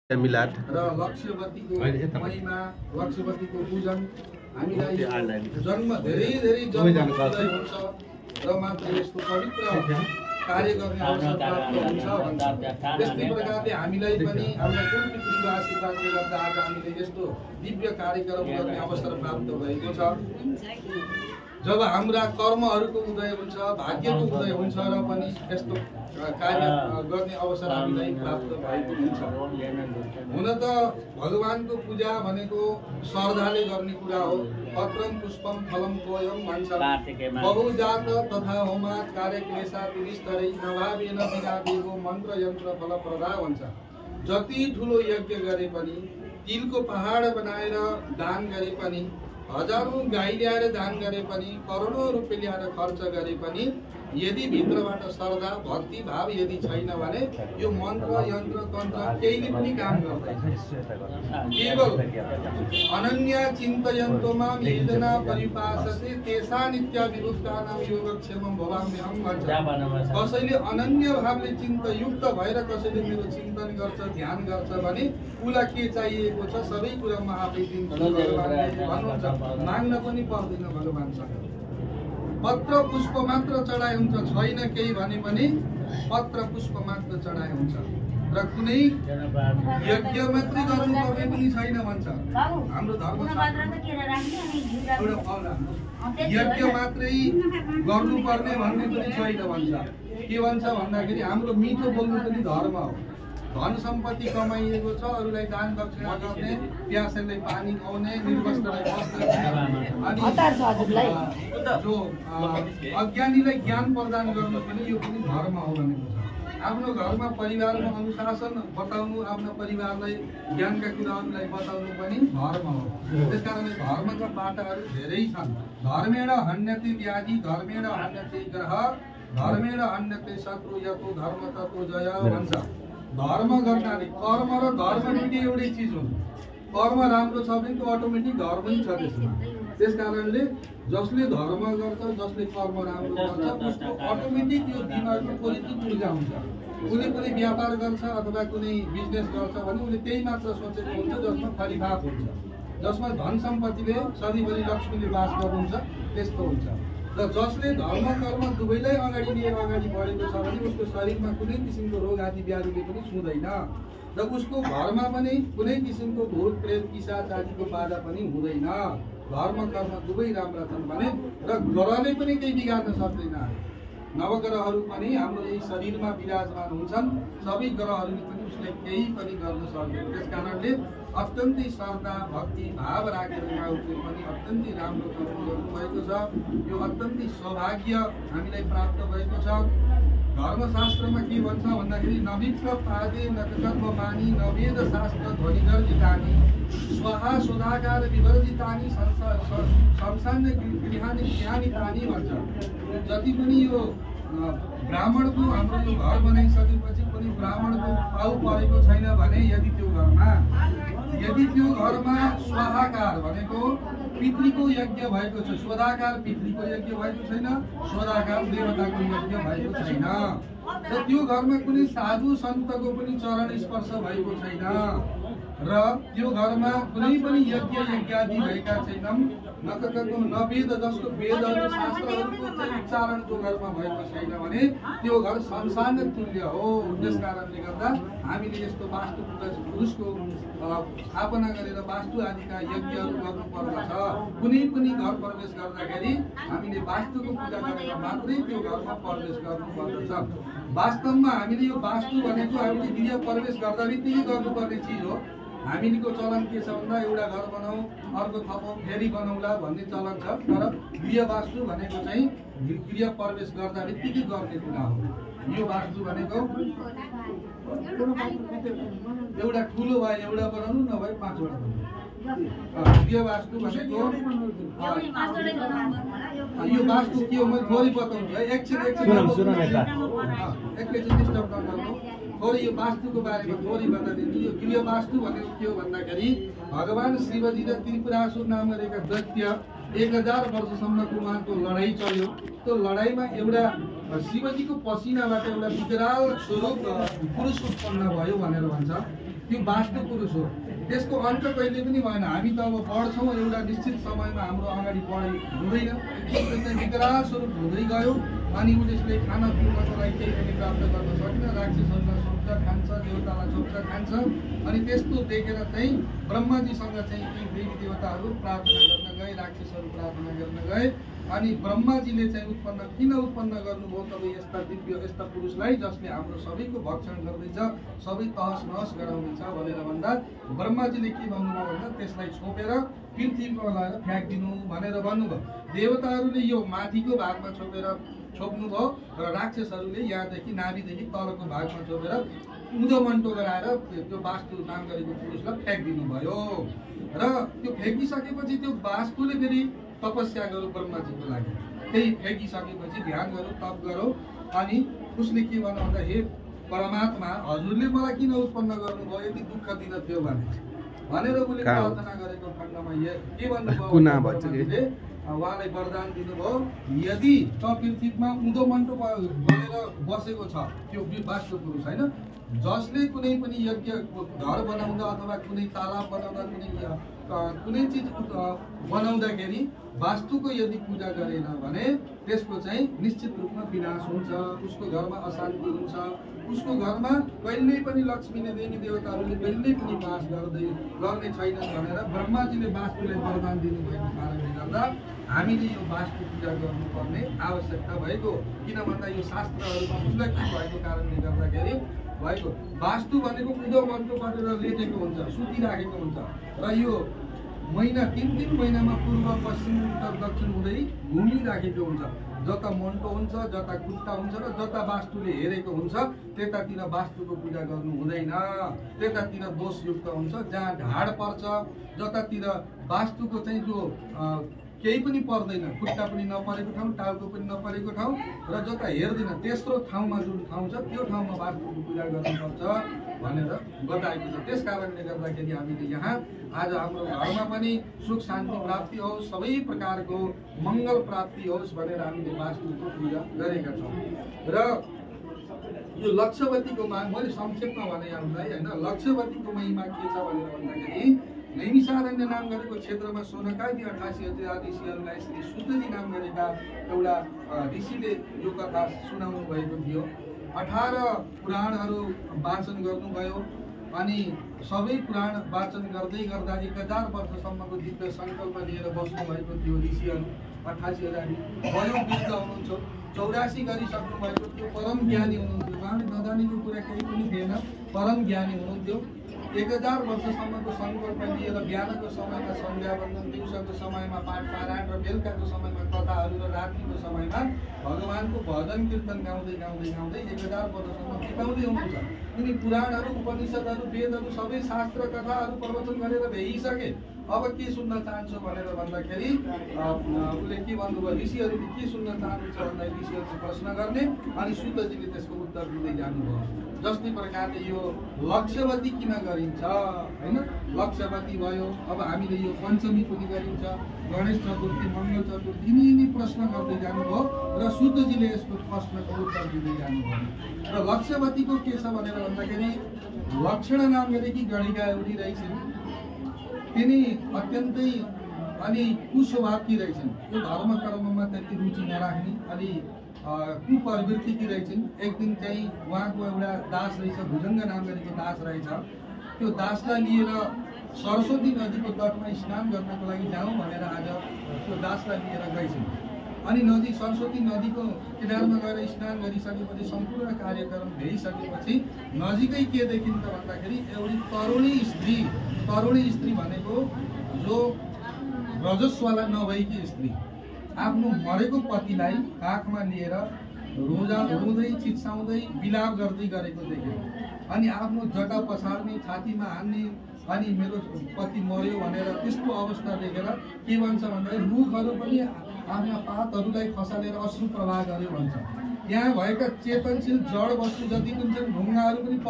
मिलाद र लक्ष्यवतीको महिमा लक्ष्यवतीको पूजन हामीलाई जन्म धेरै जन्म हुन्छ र मात्र यस्तो पवित्र कार्य गर्ने अवसर प्राप्त हुन्छ भन्छ। त्यस्तै प्रकारले हामीलाई पनि हाम्रो कुलपितृको आशीर्वादले गर्दा आज हामीले यस्तो दिव्य कार्यक्रम गर्ने अवसर प्राप्त भएको छ। जब हाम्रा कर्महरूको उदय हुन्छ, भाग्यको उदय हुन्छ र पनि यस्तो कार्य गर्ने अवसर हामीलाई प्राप्त भएको हुन्छ। हुन त भगवानको पूजा भनेको श्रद्धाले गर्ने कुरा हो। पत्रम पुष्पम फलम तोयम भन्छ। बहुजात तथा होमा कार्यक्लेशा तिरिस्तरै नभावेन बिना देवो मन्त्र यन्त्र फलप्रदा भन्छ। जति ठुलो यज्ञ गरे पनि, तिलको पहाड बनाएर दान गरे पनि, हजारौं गाई ल्याएर दान गरे पनि, करोडौं रुपियाँ ल्याएर खर्च गरे पनि, यदि भित्रबाट श्रद्धा भक्ति भाव यदि छैन भने यो मन्त्र यन्त्र तन्त्र केहीले पनि काम गर्दैन। केवल अनन्य चिन्तयन्तो मां येजना परिपासते तेषा नित्या विरुद्धानां योगक्षेमं भवाम्यहं भन्छ। कसैले अनन्य भावले चिन्तयुक्त भएर कसैले मेरो चिन्तन गर्छ, ध्यान गर्छ भने उलाई के चाहिएको छ सबै कुरा म आफै दिन्छु भन्नुहुन्छ। माग्न पनि पर्दैन भगवानसँग। पत्र पुष्प मात्र चढाइ हुन्छ, छैन केही भने पनि पत्र पुष्प मात्र चढाइ हुन्छ। र कुनै यज्ञ मात्रै गर्नुपर्ने पनि छैन भन्छ हाम्रो धर्मशास्त्र। यज्ञ मात्रै गर्नुपर्ने भन्ने पनि छैन भन्छ। के भन्छ भन्दाखेरि हाम्रो मिठो बोल्नु पनि धर्म हो। धन सम्पत्ति कमाइएको छ, अरूलाई दान दक्षिणा गर्ने, प्यासेलाई पानी खुवाउने, निर्वस्त्रलाई वस्त्र दिने, जो अज्ञानीलाई ज्ञान प्रदान गर्नु पनि यो पनि धर्म हो भनेको छ। आफ्नो घरमा परिवारमा अनुशासन बताउनु, आफ्नो परिवारलाई ज्ञानका कुराहरूलाई बताउनु पनि धर्म हो। त्यसकारणले धर्मका बाटाहरू धेरै छन्। धर्मेण हन्यते व्याधि, धर्मेण हन्यते ग्रह, धर्मेण हन्यते शत्रु, यतो धर्म ततो जय भन्छ। धर्म गर्नाले कर्म र धर्म पनि एउटै चिज हुन्। कर्म राम्रो छ भने त अटोमेटिक धर्म नै छ त्यसमा। त्यसकारणले जसले धर्म गर्छ, जसले कर्म राम्रो गर्छ, उसको अटोमेटिक यो दिमागमा पोजिटिभ ऊर्जा हुन्छ। उसले कुनै व्यापार गर्छ अथवा कुनै बिजनेस गर्छ भने उसले त्यही मात्र सोचेको हुन्छ जसमा फलिभाग हुन्छ, जसमा धन सम्पत्तिले सधैँभरि लक्ष्मीले वास गर्नुहुन्छ, त्यस्तो हुन्छ। र जसले धर्म कर्म दुवैलाई अगाडि लिएर अगाडि बढेको छ भने उसको शरीरमा कुनै किसिमको रोग आदि व्याधिले पनि छुँदैन र उसको घरमा पनि कुनै किसिमको भूत प्रेत पिशाच आदिको बाधा पनि हुँदैन। धर्म कर्म दुवै राम्रा छन् भने र ग्रहले पनि केही बिगार्न सक्दैन। नवग्रहहरू पनि हाम्रो यही शरीरमा विराजमान हुन्छन्, सबै ग्रहहरूले पनि उसले केही पनि गर्न सक्दैन। त्यसकारणले अत्यन्तै श्रद्धा भक्ति भाव राखेर उहाँहरूले पनि अत्यन्तै राम्रो कर्म गर्नुभएको छ। यो अत्यन्तै सौभाग्य हामीलाई प्राप्त भएको छ। धर्मशास्त्रमा के भन्छ भन्दाखेरि नवित्र पादे नकर्ममानी नवेद शास्त्र ध्वनिगर्जितानि स्वाहा सोदाकार विवर्जितानि संसान्य गृहानि ज्ञानी तानि भन्छ। जति पनि यो ब्राह्मणको हाम्रो यो घर बनाइसकेपछि पनि ब्राह्मणको पाउ परेको छैन भने यदि त्यो घरमा स्वाहाकार भनेको पितृको यज्ञ भएको छ, स्वदाकार पितृको यज्ञ भएको छैन, स्वदाकार देवताको यज्ञ भएको छैन, र त्यो घरमा कुनै साधु सन्तको पनि चरण स्पर्श भएको छैन र त्यो घरमा कुनै पनि यज्ञ यज्ञादि भएका छैनन्, न वेद जस्तो वेदहरू शास्त्रहरूको उच्चारण त्यो घरमा भएको छैन भने त्यो घर संसार तुल्य हो। त्यस कारणले गर्दा हामीले यस्तो वास्तु पुरुषको स्थापना गरेर वास्तु आदिका यज्ञहरू गर्नुपर्दछ। कुनै पनि घर प्रवेश गर्दाखेरि हामीले वास्तुको पूजा गरेर मात्रै त्यो घरमा प्रवेश गर्नुपर्दछ। वास्तवमा हामीले यो वास्तु भनेको हामीले गृह प्रवेश गर्दा बित्तिकै गर्नुपर्ने चिज हो। हामीको चलन के छ भन्दा एउटा घर बनाऊ, अर्को थपौँ, फेरि बनाउला भन्ने चलन छ। तर गृह वास्तु भनेको चाहिँ गृह प्रवेश गर्दा बित्तिकै गर्ने कुरा हो। यो वास्तु भनेको एउटा ठुलो भए एउटा बनाउनु, नभए 5 वटा बनाउनु। गृह वास्तु भनेको यो वास्तु के हो म थोरै बताउँछु है। एकछिन डिस्टर्ब नगर्नु। थोरै यो वास्तुको बारेमा थोरै बताइदिन्छु। यो गृह वास्तु भनेको के हो भन्दाखेरि भगवान शिवजी र त्रिपुरासुर नाम गरेका दैत्य 1000 वर्षसम्मको उहाँको लडाइँ चल्यो। त्यो लडाइँमा एउटा शिवजीको पसिनाबाट एउटा विकराल स्वरूप पुरुष उत्पन्न भयो भनेर भन्छ। त्यो वास्तु पुरुष हो। त्यसको अन्त कहिले पनि भएन। हामी त अब पढ्छौँ, एउटा निश्चित समयमा हाम्रो अगाडि पढाइ हुँदैन, उसले चाहिँ विकराल स्वरूप हुँदै गयो। अनि उसले खाना पिउनको लागि केही पनि प्राप्त गर्न सकेन, राक्षसहरूलाई सोध्छ खान्छ, देवतालाई सोध्छ खान्छ। अनि त्यस्तो देखेर चाहिँ ब्रह्माजीसँग चाहिँ ती देवी देवताहरू प्रार्थना गर्न गए, राक्षसहरू प्रार्थना गर्न गए। अनि ब्रह्माजीले चाहिँ किन उत्पन्न गर्नुभयो तब यस्ता दिव्य यस्ता पुरुषलाई जसले हाम्रो सबैको भक्षण गर्दैछ, सबै तहस नहस गराउँदैछ भनेर भन्दा ब्रह्माजीले के भन्नुभयो भन्दा त्यसलाई छोपेर पृथ्वीमा लगाएर फ्याँकिदिनु भनेर भन्नुभयो। देवताहरूले यो माथिको भागमा छोप्नुभयो र राक्षसहरूले यहाँदेखि नाभिदेखि तलको भागमा छोपेर उँधो मन्टो गराएर त्यो वास्तु नाम गरेको पुरुषलाई फ्याँकिदिनु भयो। र त्यो फ्याँकिसकेपछि त्यो वास्तुले फेरि तपस्या गरौँ ब्रह्माजीको लागि। त्यही फ्याँकिसकेपछि ध्यान गरौँ, तप गरौँ। अनि उसले के भन्नु भन्दा हे परमात्मा, हजुरले मलाई किन उत्पन्न गर्नुभयो यदि दुःख दिन थियो भनेर उसले प्रार्थना गरेको खण्डमा के भन्नुभयो, उहाँलाई वरदान दिनुभयो, यदि त पृथ्वीमा उँधो मन्टो गरेर बसेको छ त्यो वास्तु पुरुष होइन, जसले कुनै पनि यज्ञ घर बनाउँदा अथवा कुनै तालाब बनाउँदा कुनै चिज बनाउँदाखेरि वास्तुको यदि पूजा गरेन भने त्यसको चाहिँ निश्चित रूपमा विनाश हुन्छ, उसको घरमा अशान्ति हुन्छ, उसको घरमा कहिल्यै पनि लक्ष्मीले देवी देवताहरूले कहिल्यै पनि वास गर्ने छैनन् भनेर ब्रह्माजीले वास्तुलाई वरदान दिनुभएको कारणले गर्दा हामीले यो वास्तु पूजा गर्नुपर्ने आवश्यकता भएको। किन भन्दा यो शास्त्रहरूमा उल्लेख भएको कारणले गर्दाखेरि भएको वास्तु भनेको उँधो मन्टो गरेर लेटेको हुन्छ, सुतिराखेको हुन्छ र यो महिना 3 महिनामा पूर्व पश्चिम उत्तर दक्षिण हुँदै घुमिराखेको हुन्छ। जता मन्टो हुन्छ, जता कुत्ता हुन्छ र जता वास्तुले हेरेको हुन्छ त्यतातिर वास्तुको पूजा गर्नु हुँदैन। त्यतातिर दोषयुक्त हुन्छ, जहाँ ढाड पर्छ, जतातिर वास्तुको चाहिँ जो केही पनि पर्दैन, खुट्टा पनि नपरेको ठाउँ, टाउको पनि नपरेको ठाउँ र जता हेर्दैन तेस्रो ठाउँमा जुन ठाउँ छ त्यो ठाउँमा वास्तुको पूजा गर्नुपर्छ भनेर बताएको छ। त्यस कारणले गर्दाखेरि हामीले यहाँ आज हाम्रो घरमा पनि सुख शान्ति प्राप्ति होस्, सबै प्रकारको मङ्गल प्राप्ति होस् भनेर हामीले वास्तुको पूजा गरेका छौँ। र यो लक्ष्यवतीको मैले संक्षेपमा भने हामीलाई होइन, लक्ष्यवतीको महिमा के छ भनेर भन्दाखेरि नैमिषारण्य नाम गरेको क्षेत्रमा सोनकादि 88,000 ऋषिहरूलाई श्री शुद्धजी नाम गरेका एउटा ऋषिले यो कथा सुनाउनु भएको थियो। 18 पुराणहरू वाचन गर्नुभयो अनि सबै पुराण वाचन गर्दै गर्दा 1000 वर्षसम्मको दिव्य सङ्कल्प लिएर बस्नु भएको थियो ऋषिहरू। 88,000 वयोवृद्ध हुनुहुन्छ, 84 गरिसक्नु भएको थियो, परम ज्ञानी हुनुहुन्थ्यो, उहाँले नजानेको कुरा केही पनि थिएन, परम ज्ञानी हुनुहुन्थ्यो। 1000 वर्षसम्मको सङ्कल्प लिएर बिहानको समयमा सन्ध्यावन्दन, दिउँसोको समयमा पाठ पारायण र बेलुकाको समयमा कथाहरू र रात्रिको समयमा भगवानको भजन कीर्तन गाउँदै 1000 वर्षसम्म बिताउँदै हुनुहुन्छ। उनी पुराणहरू, उपनिषदहरू, वेदहरू सबै शास्त्र कथाहरू प्रवचन गरेर भ्याइसके। अब के सुन्न चाहन्छु भनेर भन्दाखेरि उसले के भन्नुभयो, ऋषिहरूले के सुन्न चाहनुहुन्छ भन्दा ऋषिहरूले प्रश्न गर्ने अनि शुद्धजीले त्यसको उत्तर दिँदै जानुभयो। जस्तै प्रकारले यो लक्ष्यवती किन गरिन्छ होइन, लक्ष्यवती भयो। अब हामीले यो पञ्चमी पनि गरिन्छ, गणेश चतुर्थी, मङ्गल चतुर्थी, यिनी प्रश्न गर्दै जानुभयो र शुद्धजीले यसको प्रश्नको उत्तर दिँदै जानुभयो। र लक्ष्यवतीको के छ भनेर भन्दाखेरि लक्षण नाम गरेकी गणिका एउटी रहेछन्, तिनी अत्यन्तै अनि कुस्वभावकी रहेछन्। यो धर्म कर्ममा त्यति रुचि नराख्ने अनि कुप्रवृत्तिकी रहेछन्। एक दिन चाहिँ उहाँको एउटा दास रहेछ, भुजङ्ग नाम गरेको दास रहेछ। त्यो दासलाई लिएर सरस्वती नदीको तटमा स्नान गर्नको लागि जाउँ भनेर आज त्यो दासलाई लिएर गएछन्। अनि सरस्वती नदीको किनारमा गएर स्नान गरिसकेपछि सम्पूर्ण कार्यक्रम भइसकेपछि नजिकै के देखिन्छ भन्दाखेरि एउटी तरुणी स्त्री भनेको जो रजस्वाला नभएकी स्त्री आफ्नो मरेको पतिलाई काखमा लिएर रुँदै चिच्साउँदै बिलाप गर्दै गरेको देख्यो। अनि आफ्नो जटा पछार्ने, छातीमा हान्ने अनि मेरो पति मर्यो भनेर त्यस्तो अवस्था देखेर के भन्छ भन्दाखेरि रुखहरू पनि आफ्ना पातहरूलाई खसालेर अश्रु प्रवाह गर्यो भन्छ। यहाँ भएका चेतनशील जड वस्तु जति पनि छन् ढुङ्गाहरू पनि